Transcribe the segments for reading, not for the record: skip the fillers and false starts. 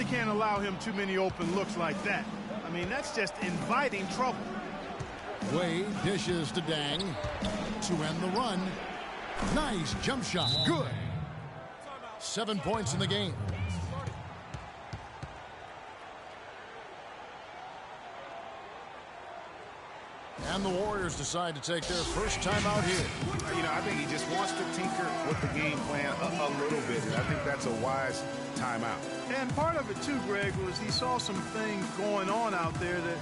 really can't allow him too many open looks like that. I mean, that's just inviting trouble. Wade dishes to Dang to end the run. Nice jump shot. Good. 7 points in the game. And the Warriors decide to take their first time out here. You know, I think he just wants to tinker with the game plan a little bit. And I think that's a wise timeout. And part of it, too, Greg, was he saw some things going on out there that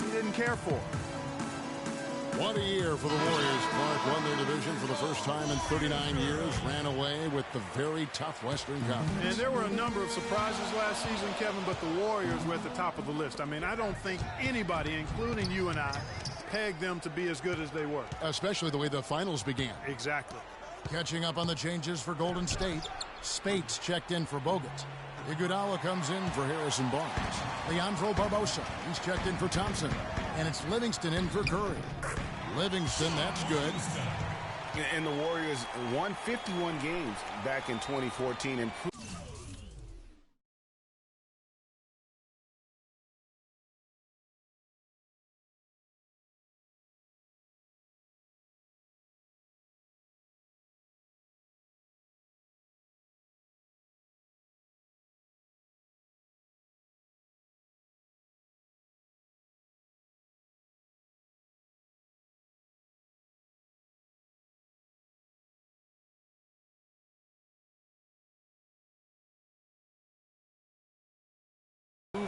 he didn't care for. What a year for the Warriors. Clark won their division for the first time in 39 years, ran away with the very tough Western Conference. And there were a number of surprises last season, Kevin, but the Warriors were at the top of the list. I mean, I don't think anybody, including you and I, pegged them to be as good as they were. Especially the way the finals began. Exactly. Catching up on the changes for Golden State. Spates checked in for Bogut. Iguodala comes in for Harrison Barnes. Leandro Barbosa, he's checked in for Thompson. And it's Livingston in for Curry. Livingston, that's good. And the Warriors won 51 games back in 2014 and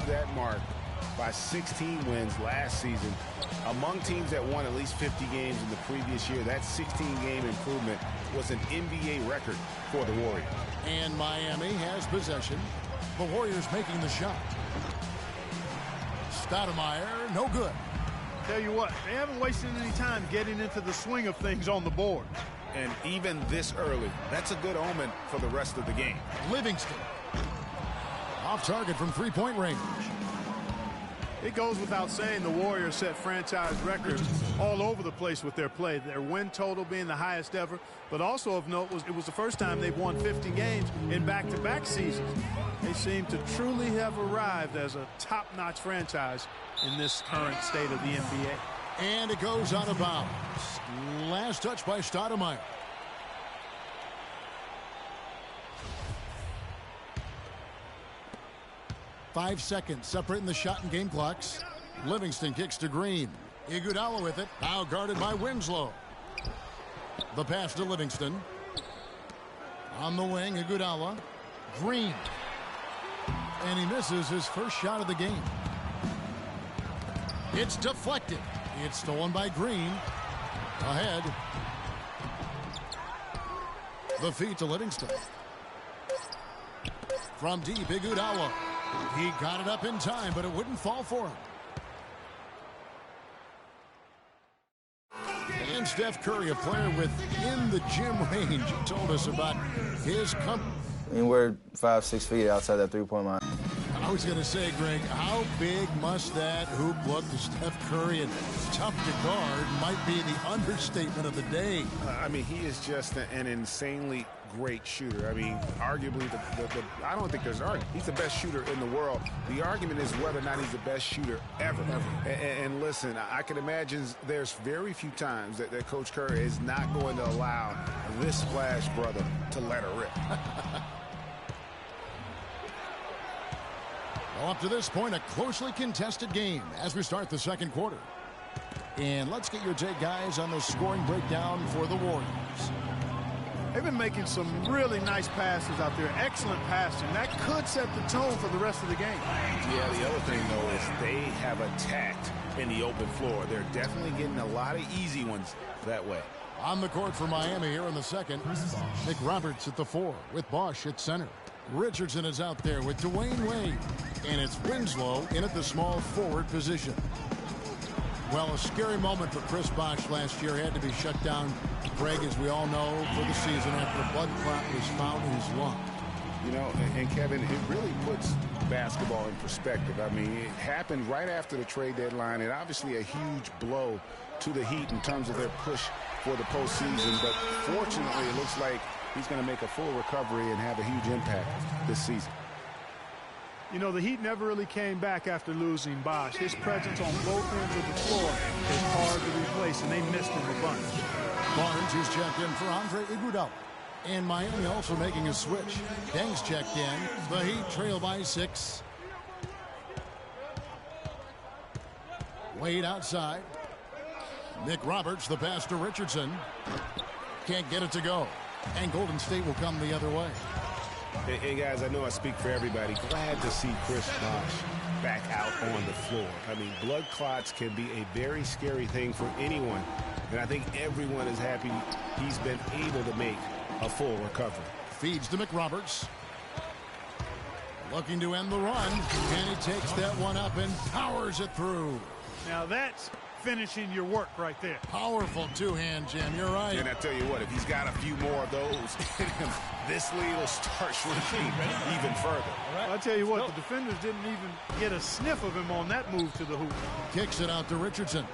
that mark by 16 wins last season. Among teams that won at least 50 games in the previous year, that 16-game improvement was an NBA record for the Warriors. And Miami has possession. The Warriors making the shot. Stoudemire, no good. Tell you what, they haven't wasted any time getting into the swing of things on the board. And even this early, that's a good omen for the rest of the game. Livingston. Off target from three-point range. It goes without saying the Warriors set franchise records all over the place with their play. Their win total being the highest ever, but also of note was it was the first time they've won 50 games in back-to-back seasons. They seem to truly have arrived as a top-notch franchise in this current state of the NBA. And it goes out of bounds. Last touch by Stoudemire. Five seconds separating the shot and game clocks. Livingston kicks to Green. Iguodala with it. Now guarded by Winslow. The pass to Livingston. On the wing, Iguodala. Green. And he misses his first shot of the game. It's deflected. It's stolen by Green. Ahead. The feed to Livingston. From deep, Iguodala. He got it up in time, but it wouldn't fall for him. And Steph Curry, a player within the gym range, told us about his company. I mean, we're 5-6 feet outside that three-point line. I was going to say, Greg, how big must that hoop look to Steph Curry? And tough to guard might be the understatement of the day. I mean, he is just an insanely great shooter. I mean, arguably, I don't think there's an argument. He's the best shooter in the world. The argument is whether or not he's the best shooter ever. And listen, I can imagine there's very few times that Coach Curry is not going to allow this splash brother to let her rip. Well, up to this point, a closely contested game as we start the second quarter. And let's get your take, guys, on the scoring breakdown for the Warriors. They've been making some really nice passes out there. Excellent passing. That could set the tone for the rest of the game. Yeah, the other thing, though, is they have attacked in the open floor. They're definitely getting a lot of easy ones that way. On the court for Miami here in the second. Nick Roberts at the 4 with Bosch at center. Richardson is out there with Dwayne Wade. And it's Winslow in at the small forward position. Well, a scary moment for Chris Bosh last year. Had to be shut down, Greg, as we all know, for the season after a blood clot was found in his lung. You know, and Kevin, it really puts basketball in perspective. I mean, it happened right after the trade deadline, and obviously a huge blow to the Heat in terms of their push for the postseason. But fortunately, it looks like he's going to make a full recovery and have a huge impact this season. You know, the Heat never really came back after losing Bosh. His presence on both ends of the floor is hard to replace, and they missed him a bunch. Barnes is checked in for Andre Iguodala. And Miami also making a switch. Deng's checked in. The Heat trail by 6. Wade outside. Nick Roberts, the pass to Richardson. Can't get it to go. And Golden State will come the other way. Hey, guys, I know I speak for everybody. Glad to see Chris Bosh back out on the floor. I mean, blood clots can be a very scary thing for anyone. And I think everyone is happy he's been able to make a full recovery. Feeds to McRoberts. Looking to end the run. And he takes that one up and powers it through. Now that's finishing your work right there. Powerful two-hand jam. You're right. And I tell you what, if he's got a few more of those, this lead will start shrinking even further. Well, I tell you what, the defenders didn't even get a sniff of him on that move to the hoop. Kicks it out to Richardson.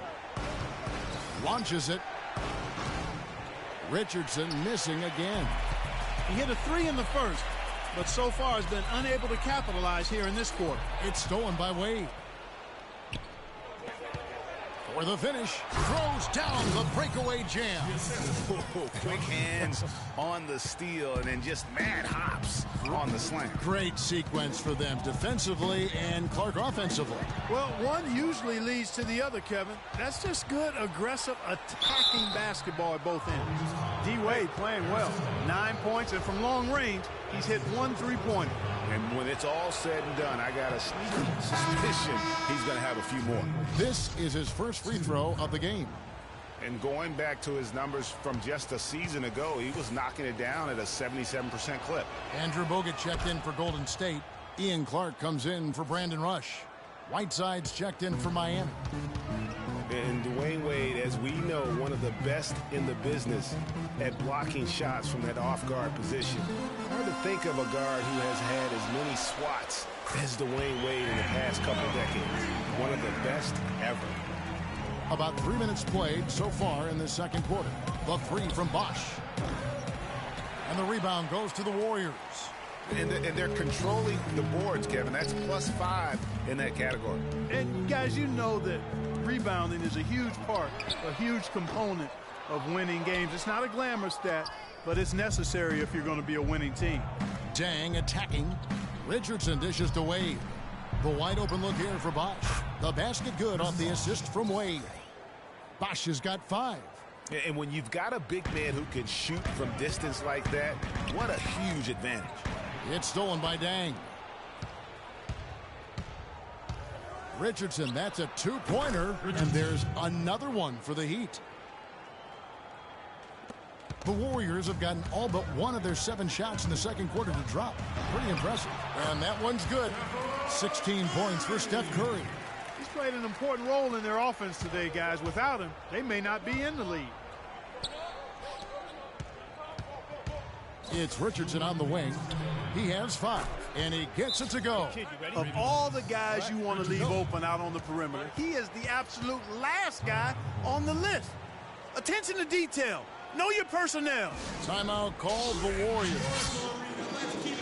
Launches it. Richardson missing again. He hit a 3 in the first, but so far has been unable to capitalize here in this quarter. It's stolen by Wade. For the finish, throws down the breakaway jam. Quick hands on the steal and then just mad hops on the slam. Great sequence for them defensively and Clark offensively. Well, one usually leads to the other, Kevin. That's just good, aggressive, attacking basketball at both ends. D-Wade playing well. 9 points, and from long range, he's hit 1 3-pointer. And when it's all said and done, I got a sneaky suspicion he's going to have a few more. This is his first free throw of the game. And going back to his numbers from just a season ago, he was knocking it down at a 77% clip. Andrew Bogut checked in for Golden State. Ian Clark comes in for Brandon Rush. Whiteside's checked in for Miami. And Dwayne Wade, as we know, one of the best in the business at blocking shots from that off-guard position. Hard to think of a guard who has had as many swats as Dwayne Wade in the past couple decades. One of the best ever. About 3 minutes played so far in the second quarter. The three from Bosh. And the rebound goes to the Warriors. And they're controlling the boards, Kevin. That's +5 in that category. And, guys, you know that rebounding is a huge part, a huge component of winning games. It's not a glamour stat, but it's necessary if you're going to be a winning team. Deng attacking. Richardson dishes to Wade. The wide open look here for Bosh. The basket good off the assist from Wade. Bosh has got 5. And when you've got a big man who can shoot from distance like that, what a huge advantage. It's stolen by Deng. Richardson, that's a 2-pointer, and there's another one for the Heat. The Warriors have gotten all but one of their 7 shots in the second quarter to drop. Pretty impressive. And that one's good. 16 points for Steph Curry. He's played an important role in their offense today, guys. Without him, they may not be in the lead. It's Richardson on the wing. He has 5, and he gets it to go. Of all the guys you want to leave open out on the perimeter, he is the absolute last guy on the list. Attention to detail. Know your personnel. Timeout called the Warriors.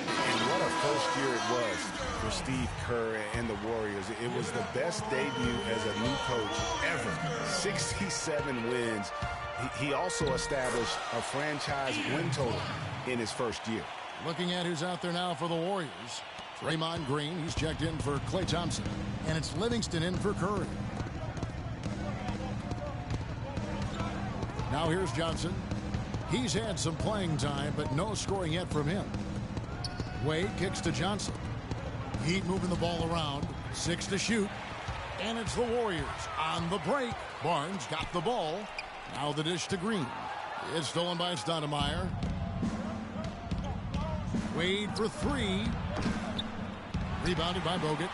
And what a first year it was for Steve Kerr and the Warriors. It was the best debut as a new coach ever. 67 wins. He also established a franchise win total in his first year. Looking at who's out there now for the Warriors. Draymond Green, he's checked in for Klay Thompson. And it's Livingston in for Curry. Now here's Johnson. He's had some playing time, but no scoring yet from him. Wade kicks to Johnson. Heat moving the ball around. 6 to shoot. And it's the Warriors on the break. Barnes got the ball. Now the dish to Green. It's stolen by Stoudemire. Wade for 3. Rebounded by Bogut.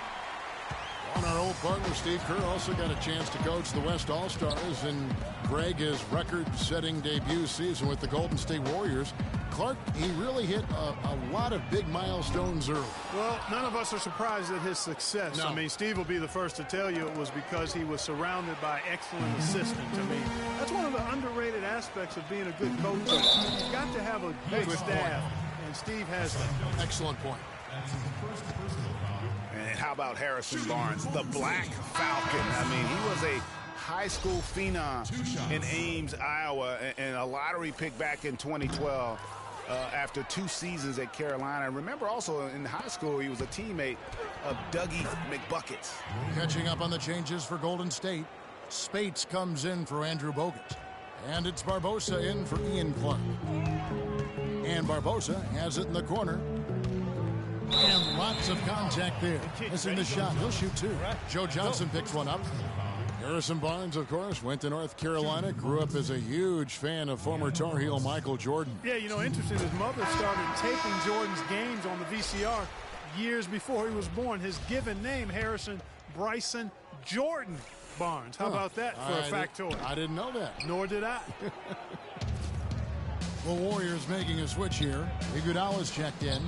On our old partner, Steve Kerr also got a chance to coach the West All-Stars, and Greg, his record-setting debut season with the Golden State Warriors. Clark, he really hit a lot of big milestones early. Well, none of us are surprised at his success. No. I mean, Steve will be the first to tell you it was because he was surrounded by excellent assistants. I mean, that's one of the underrated aspects of being a good coach. You've got to have a big staff, and Steve has that. Excellent point. how about Harrison Barnes, the Black Falcon? I mean, he was a high school phenom in Ames, Iowa, and a lottery pick back in 2012 after 2 seasons at Carolina. Remember also in high school, he was a teammate of Dougie McBuckets. Catching up on the changes for Golden State. Spates comes in for Andrew Bogut. And it's Barbosa in for Ian Clark. And Barbosa has it in the corner. And lots of contact there. Missing the shot. He'll shoot 2. Joe Johnson picks one up. Harrison Barnes, of course, went to North Carolina, grew up as a huge fan of former Tar Heel Michael Jordan. Yeah, you know, interesting, his mother started taping Jordan's games on the VCR years before he was born. His given name, Harrison Bryson Jordan Barnes. How about that for a factoid? I didn't know that. Nor did I. The Warriors making a switch here. Iguodala's checked in.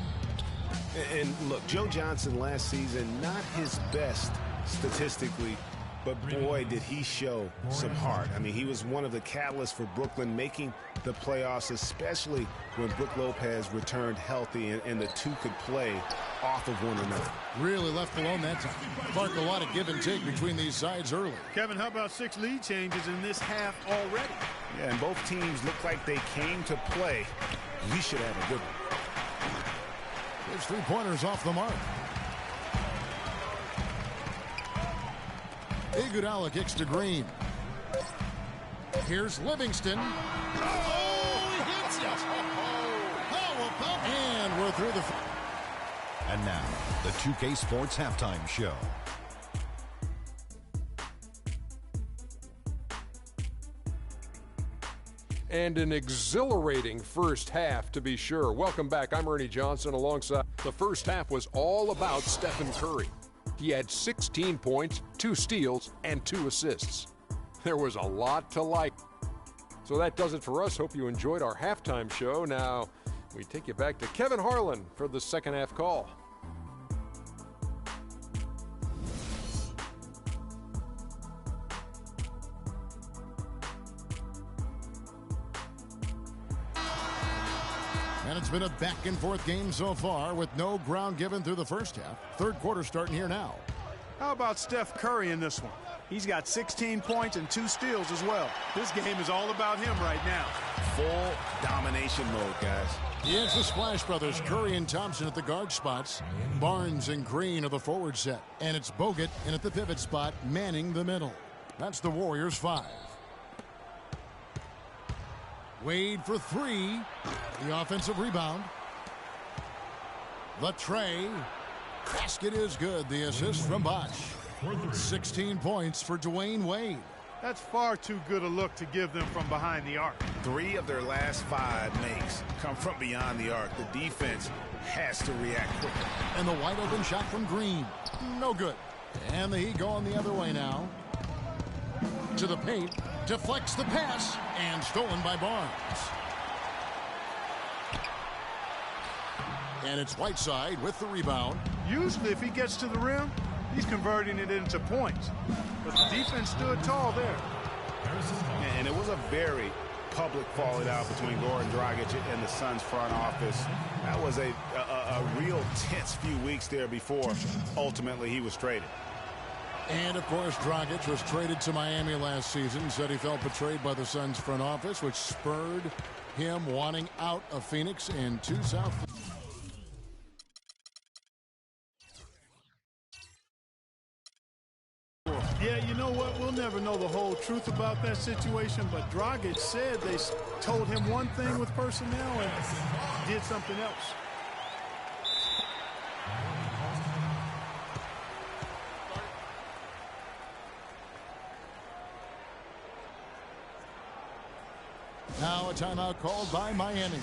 And look, Joe Johnson last season, not his best statistically, but boy, did he show some heart. I mean, he was one of the catalysts for Brooklyn making the playoffs, especially when Brook Lopez returned healthy and the two could play off of one another. Really left alone that time. Clark, a lot of give and take between these sides early. Kevin, how about 6 lead changes in this half already? Yeah, and both teams look like they came to play. We should have a good one. His 3-pointers off the mark. Iguodala kicks to Green. Here's Livingston. Oh, he hits it! How about? And we're through the... And now, the 2K Sports Halftime Show. And an exhilarating first half, to be sure. Welcome back. I'm Ernie Johnson alongside. The first half was all about Stephen Curry. He had 16 points, 2 steals, and 2 assists. There was a lot to like. So that does it for us. Hope you enjoyed our halftime show. Now, we take you back to Kevin Harlan for the second half call. And it's been a back-and-forth game so far with no ground given through the first half. Third quarter starting here now. How about Steph Curry in this one? He's got 16 points and 2 steals as well. This game is all about him right now. Full domination mode, guys. It's the Splash Brothers, Curry and Thompson at the guard spots. Barnes and Green are the forward set. And it's Bogut in at the pivot spot, manning the middle. That's the Warriors 5. Wade for 3. The offensive rebound. The tray. Basket is good. The assist from Bosh. 16 points for Dwayne Wade. That's far too good a look to give them from behind the arc. 3 of their last 5 makes come from beyond the arc. The defense has to react quickly. And the wide open shot from Green. No good. And the Heat going the other way now. To the paint. Deflects the pass. And stolen by Barnes. And it's Whiteside with the rebound. Usually if he gets to the rim, he's converting it into points. But the defense stood tall there. And it was a very public falling out between Goran Dragic and the Suns front office. That was a real tense few weeks there before ultimately he was traded. And, of course, Dragic was traded to Miami last season. Said he felt betrayed by the Suns front office, which spurred him wanting out of Phoenix and to South. Yeah, you know what? We'll never know the whole truth about that situation, but Dragic said they told him one thing with personnel and did something else. Now a timeout called by Miami.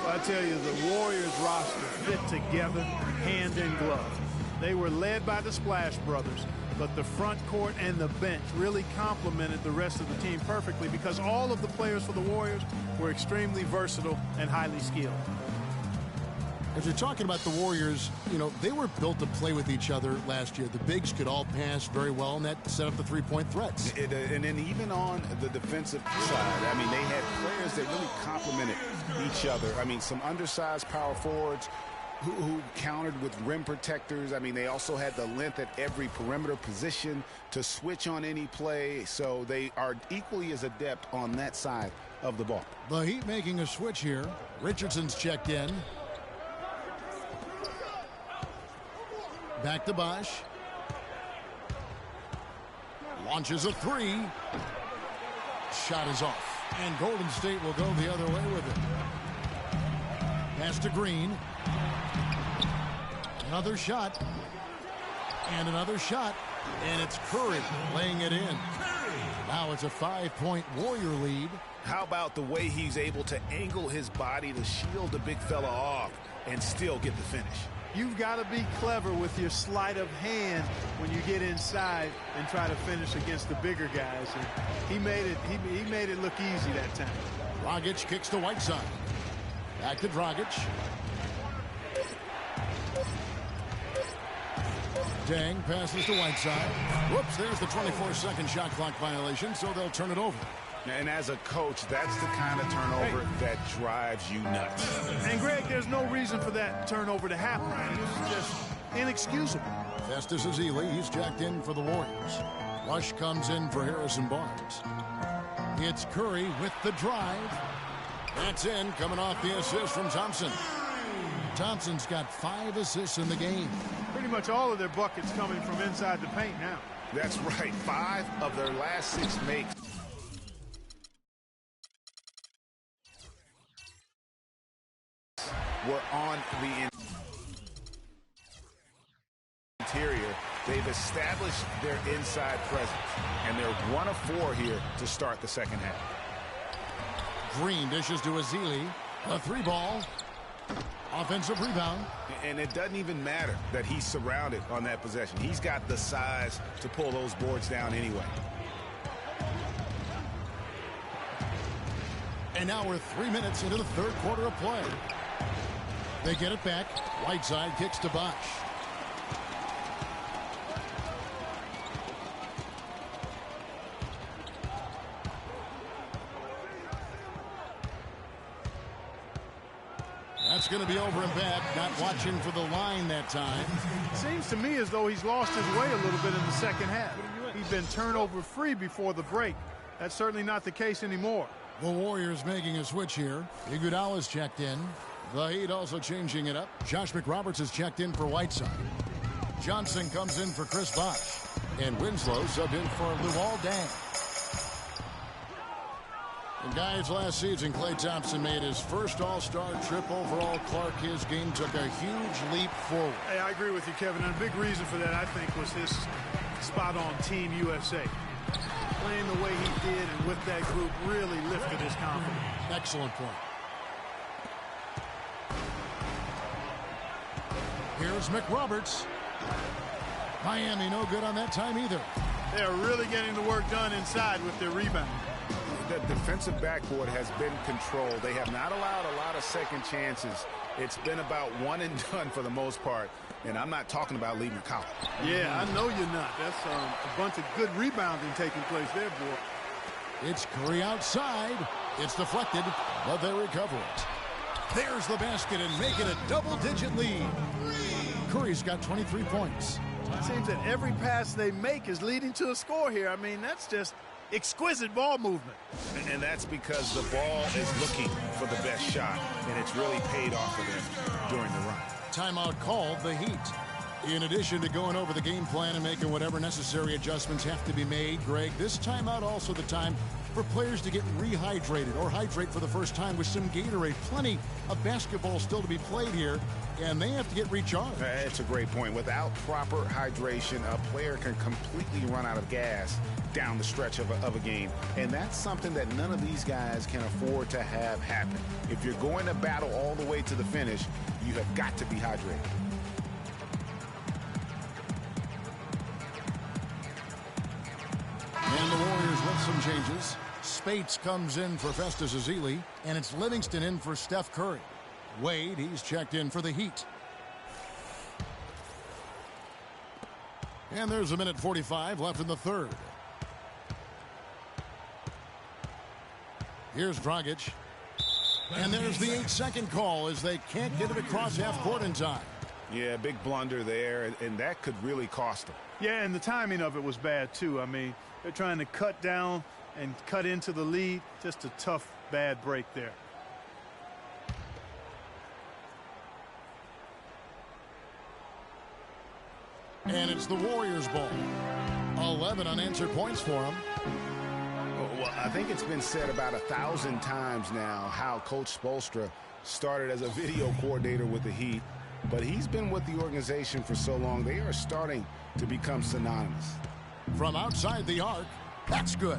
I tell you, the Warriors roster fit together hand in glove. They were led by the Splash Brothers, but the front court and the bench really complemented the rest of the team perfectly because all of the players for the Warriors were extremely versatile and highly skilled. As you're talking about the Warriors, you know, they were built to play with each other last year. The bigs could all pass very well, and that set up the three-point threats. And then even on the defensive side, I mean, they had players that really complemented each other. I mean, some undersized power forwards who countered with rim protectors. I mean, they also had the length at every perimeter position to switch on any play. So they are equally as adept on that side of the ball. The Heat making a switch here. Richardson's checked in. Back to Bosh. Launches a three. Shot is off. And Golden State will go the other way with it. Pass to Green. Another shot. And another shot. And it's Curry laying it in. Now it's a 5-point Warrior lead. How about the way he's able to angle his body to shield the big fella off and still get the finish? You've got to be clever with your sleight of hand when you get inside and try to finish against the bigger guys. And he made it look easy that time. Dragic kicks to Whiteside. Back to Dragic. Deng passes to Whiteside. Whoops, there's the 24-second shot clock violation, so they'll turn it over. And as a coach, that's the kind of turnover that drives you nuts. And, Greg, there's no reason for that turnover to happen. It's just inexcusable. Festus Ezeli, he's jacked in for the Warriors. Rush comes in for Harrison Barnes. It's Curry with the drive. That's in, coming off the assist from Thompson. Thompson's got 5 assists in the game. Pretty much all of their buckets coming from inside the paint now. That's right. 5 of their last 6 makes. Were on the interior. They've established their inside presence, and they're 1 of 4 here to start the second half. Green dishes to Ezeli. A 3-ball. Offensive rebound. And it doesn't even matter that he's surrounded on that possession. He's got the size to pull those boards down anyway. And now we're 3 minutes into the third quarter of play. They get it back. Whiteside kicks to Bosh. That's going to be over and back. Not watching for the line that time. Seems to me as though he's lost his way a little bit in the second half. He's been turnover free before the break. That's certainly not the case anymore. The Warriors making a switch here. Iguodala's checked in. The Heat also changing it up. Josh McRoberts is checked in for Whiteside. Johnson comes in for Chris Bosh. And Winslow subbed in for Luol Deng. And guys, last season, Klay Thompson made his first All-Star trip overall. Clark, his game took a huge leap forward. Hey, I agree with you, Kevin. And a big reason for that, I think, was his spot on Team USA. Playing the way he did and with that group really lifted his confidence. Excellent point. Here's McRoberts. Miami no good on that time either. They're really getting the work done inside with their rebound. The defensive backboard has been controlled. They have not allowed a lot of second chances. It's been about one and done for the most part. And I'm not talking about leaving the column. Yeah, I know you're not. That's a bunch of good rebounding taking place there, boy. It's Curry outside. It's deflected, but they recover it. There's the basket and make it a double-digit lead. Curry's got 23 points. It seems that every pass they make is leading to a score here. I mean, that's just exquisite ball movement. And that's because the ball is looking for the best shot, and it's really paid off for them during the run. Timeout called, the Heat. In addition to going over the game plan and making whatever necessary adjustments have to be made, Greg, this timeout also the time for players to get rehydrated or hydrate for the first time with some Gatorade. Plenty of basketball still to be played here, and they have to get recharged. It's a great point. Without proper hydration, a player can completely run out of gas down the stretch of a game. And that's something that none of these guys can afford to have happen. If you're going to battle all the way to the finish, you have got to be hydrated. And the Warriors with some changes. Spates comes in for Festus Ezeli, and it's Livingston in for Steph Curry. Wade, he's checked in for the Heat. And there's a minute 45 left in the third. Here's Dragic. And there's the 8-second call as they can't get it across half court in time. Yeah, big blunder there, and that could really cost them. Yeah, and the timing of it was bad, too. I mean, they're trying to cut down and cut into the lead. Just a tough, bad break there. And it's the Warriors' ball. 11 unanswered points for them. Well, I think it's been said about 1,000 times now how Coach Spoelstra started as a video coordinator with the Heat, but he's been with the organization for so long, they are starting to become synonymous. From outside the arc, that's good.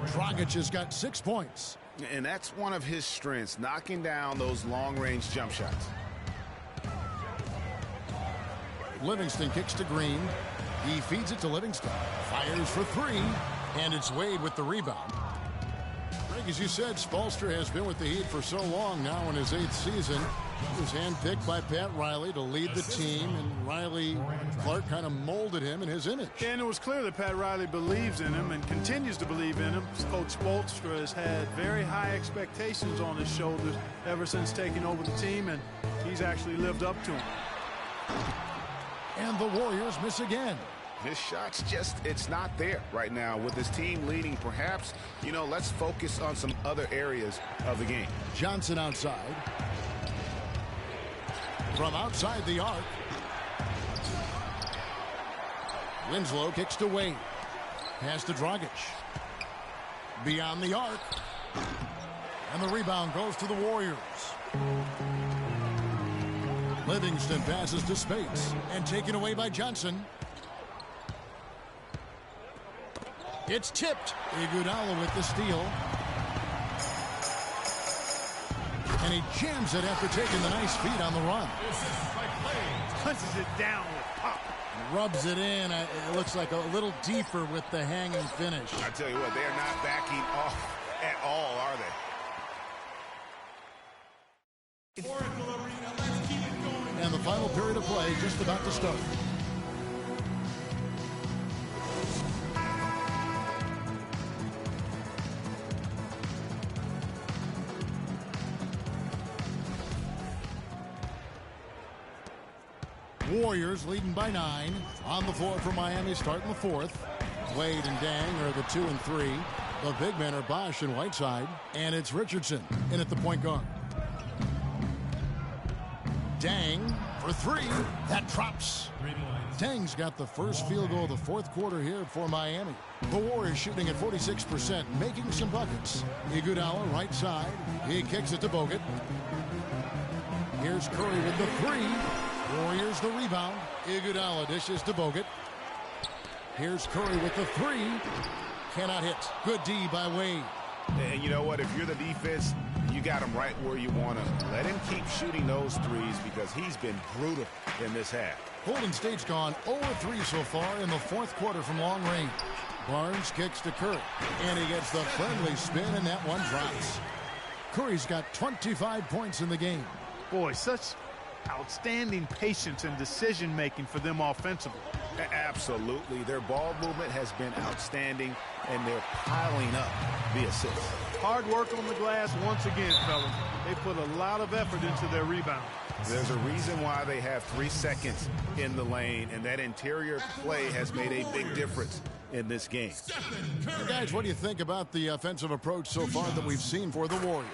Dragic has got 6 points. And that's one of his strengths, knocking down those long-range jump shots. Livingston kicks to Green. He feeds it to Livingston. Fires for 3. And it's Wade with the rebound. Greg, as you said, Spoelstra has been with the Heat for so long now in his 8th season. He was handpicked by Pat Riley to lead the team, and Riley Clark kind of molded him in his image. And it was clear that Pat Riley believes in him and continues to believe in him. Coach Spoelstra has had very high expectations on his shoulders ever since taking over the team, and he's actually lived up to them. And the Warriors miss again. His shot's it's not there right now. With his team leading, perhaps, let's focus on some other areas of the game. Johnson outside. From outside the arc. Winslow kicks to Wade. Pass to Dragic. Beyond the arc. And the rebound goes to the Warriors. Livingston passes to Spates and taken away by Johnson. It's tipped. Iguodala with the steal. And he jams it after taking the nice feed on the run. Punches it down with pop. Rubs it in. It looks like a little deeper with the hanging finish. I tell you what, they're not backing off at all, are they? And the final period of play just about to start. Warriors leading by 9. On the floor for Miami starting the 4th. Wade and Dang are the 2 and 3. The big men are Bosch and Whiteside. And it's Richardson in at the point guard. Dang for 3. That drops. Dang's got the first field goal of the 4th quarter here for Miami. The Warriors shooting at 46%, making some buckets. Iguodala right side. He kicks it to Bogut. Here's Curry with the 3. Warriors the rebound. Iguodala dishes to Bogut. Here's Curry with the 3. Cannot hit. Good D by Wade. And you know what? If you're the defense, you got him right where you want him. Let him keep shooting those threes because he's been brutal in this half. Golden State's gone 0-3 so far in the 4th quarter from long range. Barnes kicks to Curry. And he gets the friendly spin, and that one drops. Curry's got 25 points in the game. Boy, such outstanding patience and decision-making for them offensively. Absolutely. Their ball movement has been outstanding, and they're piling up the assists. Hard work on the glass once again, fellas. They put a lot of effort into their rebound. There's a reason why they have 3 seconds in the lane, and that interior play has made a big difference in this game. Guys, what do you think about the offensive approach so far that we've seen for the Warriors?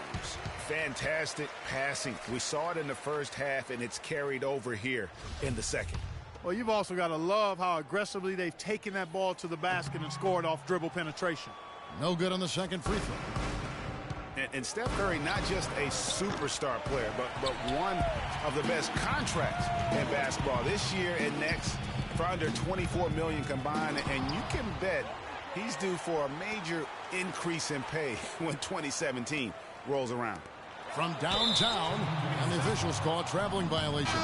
Fantastic passing. We saw it in the first half, and it's carried over here in the second. Well, you've also got to love how aggressively they've taken that ball to the basket and scored off dribble penetration. No good on the second free throw. And Steph Curry, not just a superstar player, but one of the best contracts in basketball this year and next for under $24 million combined. And you can bet he's due for a major increase in pay when 2017 rolls around. From downtown, and the officials call a traveling violation.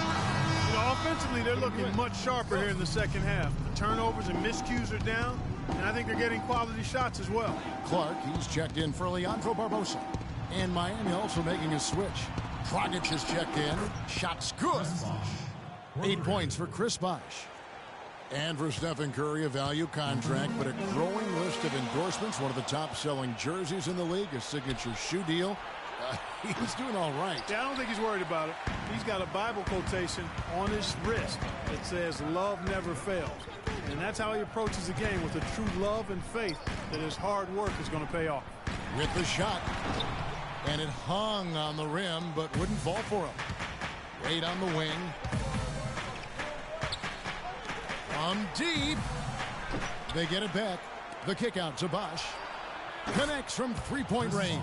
Offensively, they're looking much sharper here in the second half. The turnovers and miscues are down, and I think they're getting quality shots as well. Clark, he's checked in for Leandro Barbosa. And Miami also making a switch. Dragic has checked in. Shots good. 8 points for Chris Bosh. And for Stephen Curry, a value contract, but a growing list of endorsements. One of the top-selling jerseys in the league, a signature shoe deal. He was doing all right. Yeah, I don't think he's worried about it. He's got a Bible quotation on his wrist that says, "Love never fails." And that's how he approaches the game, with a true love and faith that his hard work is going to pay off. With the shot. And it hung on the rim, but wouldn't fall for him. Wade on the wing. From deep. They get it back. The kick out to Bosh. Connects from three-point range.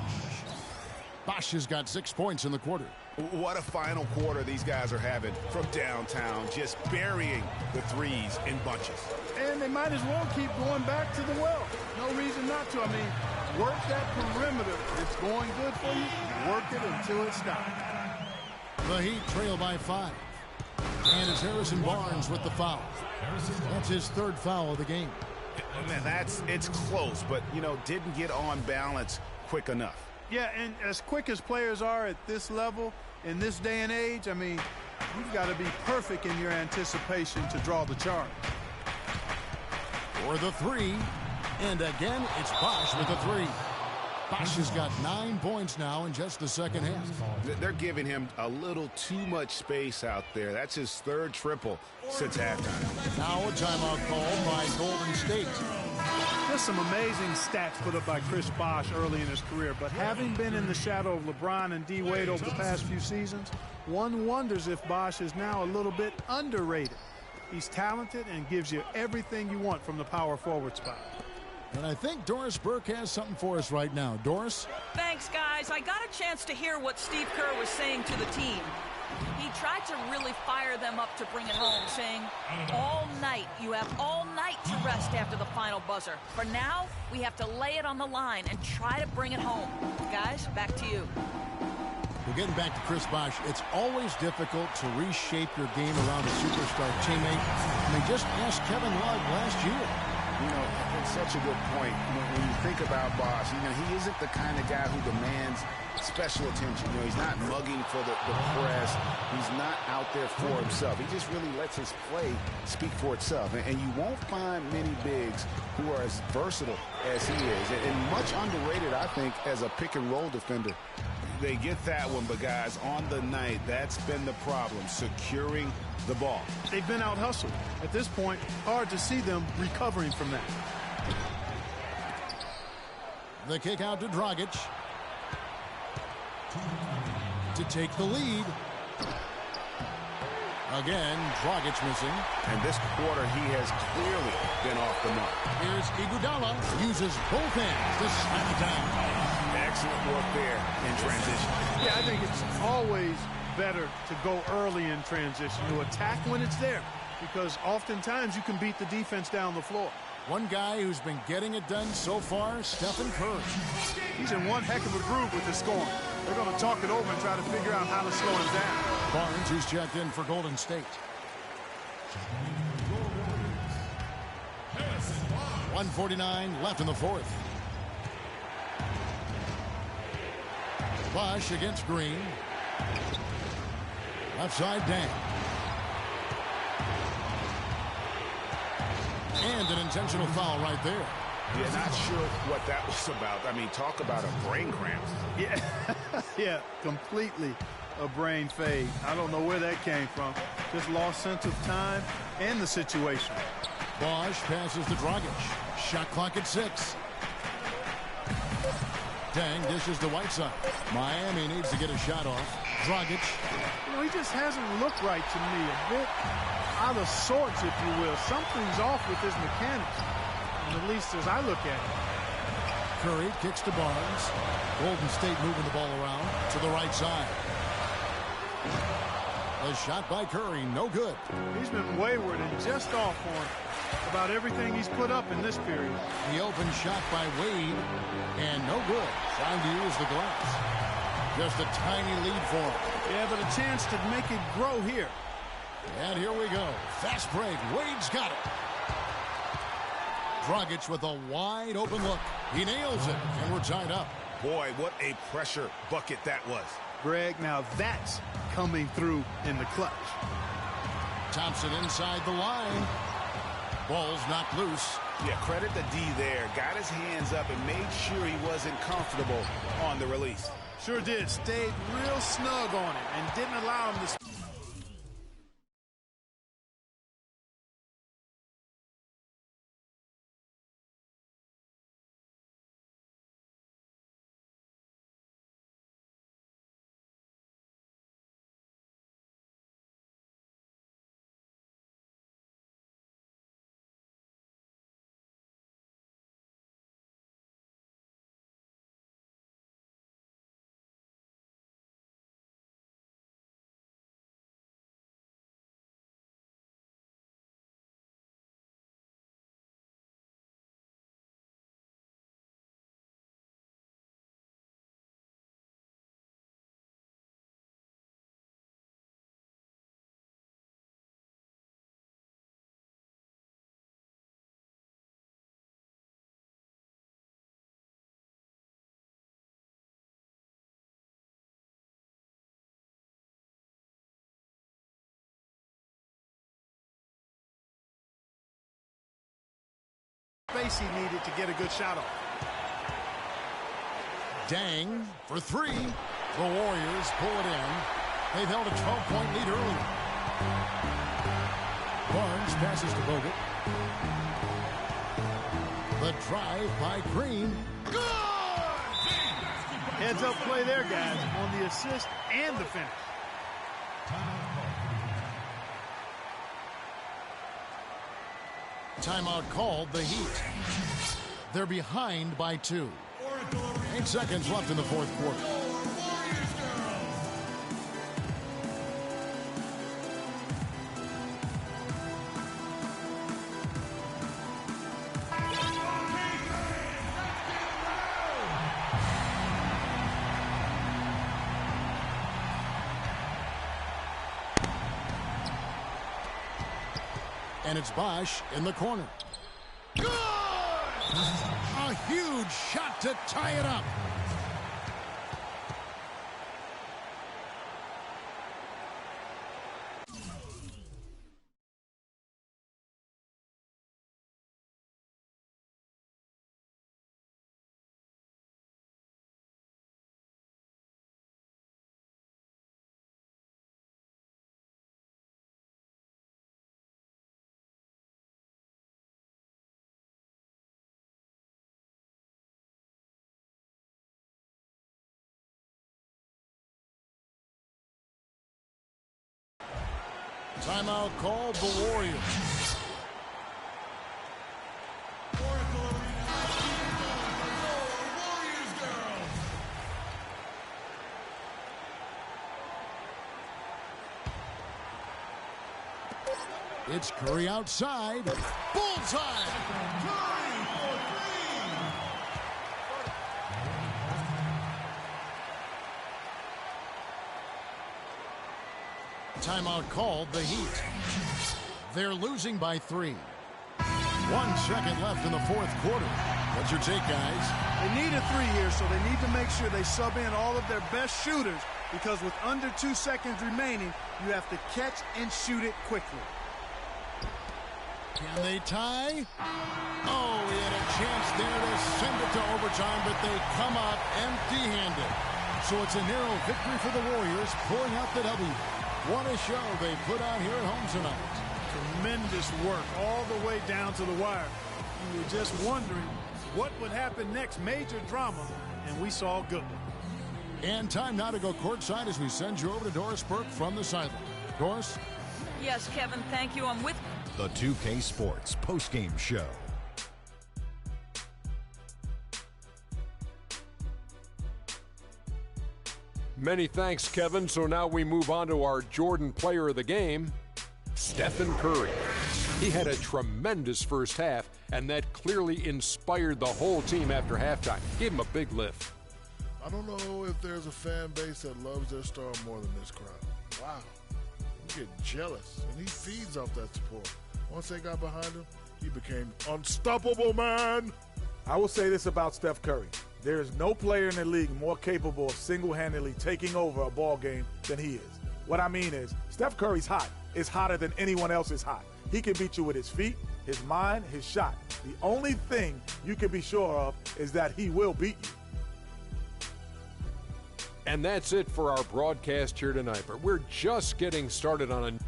Bosh has got 6 points in the quarter. What a final quarter these guys are having from downtown, just burying the threes in bunches. And they might as well keep going back to the well. No reason not to. I mean, work that perimeter. It's going good for you. Work it until it stops. The Heat trail by 5. And it's Harrison Barnes with the foul. That's his 3rd foul of the game. Man, it's close, but, didn't get on balance quick enough. Yeah, and as quick as players are at this level, in this day and age, I mean, you've got to be perfect in your anticipation to draw the charge. For the 3. And again, it's Bosh with the 3. Bosh has got 9 points now in just the second half. They're giving him a little too much space out there. That's his 3rd triple since halftime. Now a timeout called by Golden State. Just some amazing stats put up by Chris Bosh early in his career, but having been in the shadow of LeBron and D. Wade over the past few seasons, one wonders if Bosh is now a little bit underrated. He's talented and gives you everything you want from the power forward spot. And I think Doris Burke has something for us right now. Doris? Thanks, guys. I got a chance to hear what Steve Kerr was saying to the team. He tried to really fire them up to bring it home, saying, all night, you have all night to rest after the final buzzer. For now, we have to lay it on the line and try to bring it home. Guys, back to you. We're getting back to Chris Bosh. It's always difficult to reshape your game around a superstar teammate. I mean, just ask Kevin Love last year. It's such a good point. When you think about Bosh, he isn't the kind of guy who demands special attention. He's not mugging for the press. He's not out there for himself. He just really lets his play speak for itself. And you won't find many bigs who are as versatile as he is. And much underrated, I think, as a pick-and-roll defender. They get that one, but guys, on the night, that's been the problem, securing the ball. They've been out-hustled. At this point, hard to see them recovering from that. The kick out to Dragic. To take the lead. Again, Dragic missing. And this quarter, he has clearly been off the mark. Here's Iguodala. Uses both hands to slam it down. Excellent work there in transition. Yeah, I think it's always better to go early in transition, to attack when it's there, because oftentimes you can beat the defense down the floor. One guy who's been getting it done so far, Stephen Curry. He's in one heck of a groove with the scoring. They're going to talk it over and try to figure out how to slow him down. Barnes, who's checked in for Golden State. 1:49 left in the 4th. Bosh against Green. Left side, Dang. And an intentional foul right there. Yeah, not sure what that was about. I mean, talk about a brain cramp. Yeah, yeah, completely a brain fade. I don't know where that came from. Just lost sense of time and the situation. Bosh passes to Dragic. Shot clock at 6. Dang dishes to Whiteside. Miami needs to get a shot off. Dragic. He just hasn't looked right to me. A bit out of sorts, if you will. Something's off with his mechanics, at least as I look at it. Curry kicks to Barnes. Golden State moving the ball around to the right side. A shot by Curry, no good. He's been wayward and just off on about everything he's put up in this period. The open shot by Wade, and no good. Trying to use the glass. Just a tiny lead for him. Yeah, but a chance to make it grow here. And here we go. Fast break. Wade's got it. Dragic with a wide open look. He nails it, and we're tied up. Boy, what a pressure bucket that was. Greg, now that's coming through in the clutch. Thompson inside the line. Ball's knocked loose. Yeah, credit the D there. Got his hands up and made sure he wasn't comfortable on the release. Sure did. Stayed real snug on it and didn't allow him to... Space he needed to get a good shot off. Dang for three. The Warriors pull it in. They've held a 12-point lead earlier. Barnes passes to Bogut. The drive by Green. Good! Heads up play there, guys, on the assist and the finish. Timeout called, the Heat. They're behind by 2. 8 seconds left in the fourth quarter. And it's Bosh in the corner. Good! A huge shot to tie it up. Timeout called, the Warriors. It's Curry outside. Bullseye! Timeout called, the Heat. They're losing by 3. 1 second left in the fourth quarter. What's your take, guys? They need a 3 here, so they need to make sure they sub in all of their best shooters, because with under 2 seconds remaining, you have to catch and shoot it quickly. Can they tie? Oh, he had a chance there to send it to overtime, but they come up empty-handed. So it's a narrow victory for the Warriors, pulling out the W. What a show they put out here at home tonight. Tremendous work all the way down to the wire. You were just wondering what would happen next. Major drama, and we saw a good one. And time now to go courtside as we send you over to Doris Burke from the sideline. Doris? Yes, Kevin, thank you. I'm with The 2K Sports postgame show. Many thanks, Kevin. So now we move on to our Jordan player of the game, Stephen Curry. He had a tremendous first half, and that clearly inspired the whole team after halftime. Gave him a big lift. I don't know if there's a fan base that loves their star more than this crowd. Wow. You get jealous, and he feeds off that support. Once they got behind him, he became unstoppable, man. I will say this about Steph Curry. There is no player in the league more capable of single-handedly taking over a ball game than he is. What I mean is, Steph Curry's hot. It's hotter than anyone else is hot. He can beat you with his feet, his mind, his shot. The only thing you can be sure of is that he will beat you. And that's it for our broadcast here tonight. But we're just getting started on a